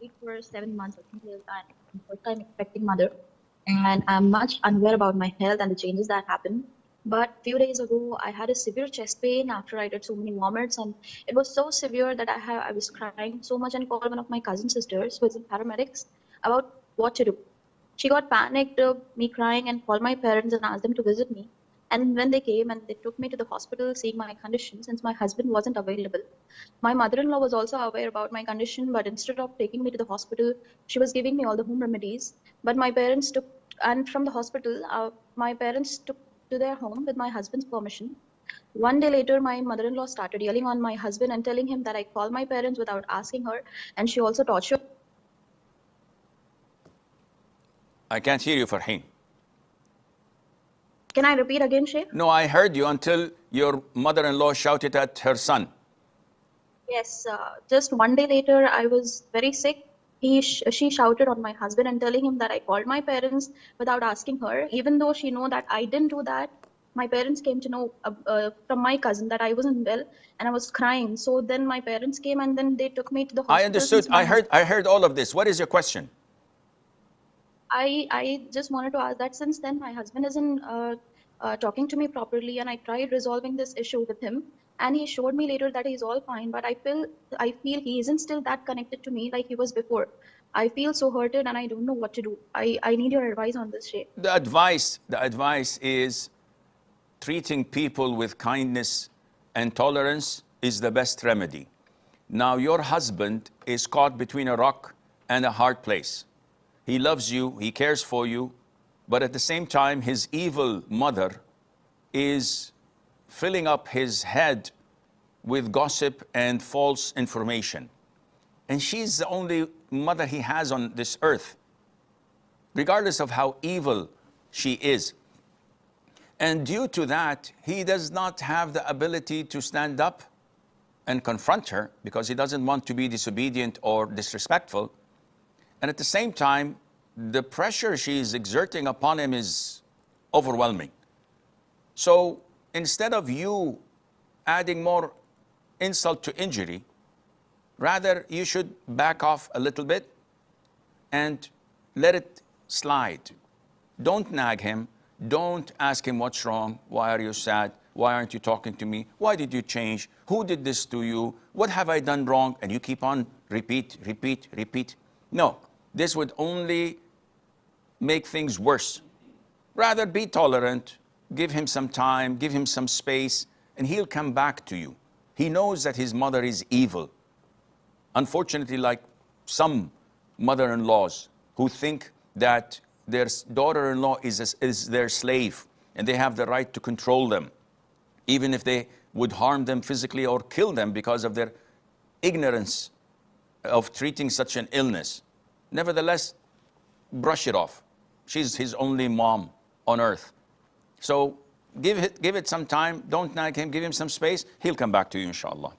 married for 7 months or something like that. I'm first time expecting mother, and I'm much unaware about my health and the changes that happen. But few days ago, I had a severe chest pain after I did so many vomits, and it was so severe that I was crying so much and called one of my cousin sisters who is in paramedics about what to do. She got panicked, me crying, and called my parents and asked them to visit me. And when they came and they took me to the hospital, seeing my condition, since my husband wasn't available. My mother-in-law was also aware about my condition, but instead of taking me to the hospital, she was giving me all the home remedies. But my parents took, and from the hospital, my parents took to their home with my husband's permission. One day later, my mother-in-law started yelling on my husband and telling him that I called my parents without asking her, and she also tortured. I can't hear you, Farheen. Can I repeat again, Sheikh? No, I heard you until your mother-in-law shouted at her son. Yes, just one day later, I was very sick. She shouted on my husband and telling him that I called my parents without asking her, even though she know that I didn't do that. My parents came to know from my cousin that I wasn't well and I was crying. So then my parents came and then they took me to the I hospital. understood. I heard all of this. What is your question? I just wanted to ask that since then my husband isn't talking to me properly, and I tried resolving this issue with him, and he showed me later that he's all fine. But I feel he isn't still that connected to me like he was before. I feel so hurted, and I don't know what to do. I need your advice on this, Shay. The advice is treating people with kindness and tolerance is the best remedy. Now, your husband is caught between a rock and a hard place. He loves you, he cares for you, but at the same time, his evil mother is filling up his head with gossip and false information. And she's the only mother he has on this earth, regardless of how evil she is. And due to that, he does not have the ability to stand up and confront her because he doesn't want to be disobedient or disrespectful. And at the same time, the pressure she is exerting upon him is overwhelming. So instead of you adding more insult to injury, rather you should back off a little bit and let it slide. Don't nag him. Don't ask him what's wrong. Why are you sad? Why aren't you talking to me? Why did you change? Who did this to you? What have I done wrong? And you keep on repeat. No, this would only make things worse. Rather be tolerant, give him some time, give him some space, and he'll come back to you. He knows that his mother is evil. Unfortunately, like some mother-in-laws who think that their daughter-in-law is their slave and they have the right to control them, even if they would harm them physically or kill them because of their ignorance of treating such an illness. Nevertheless, brush it off. She's his only mom on earth. So give it some time. Don't nag him. Give him some space. He'll come back to you, inshallah.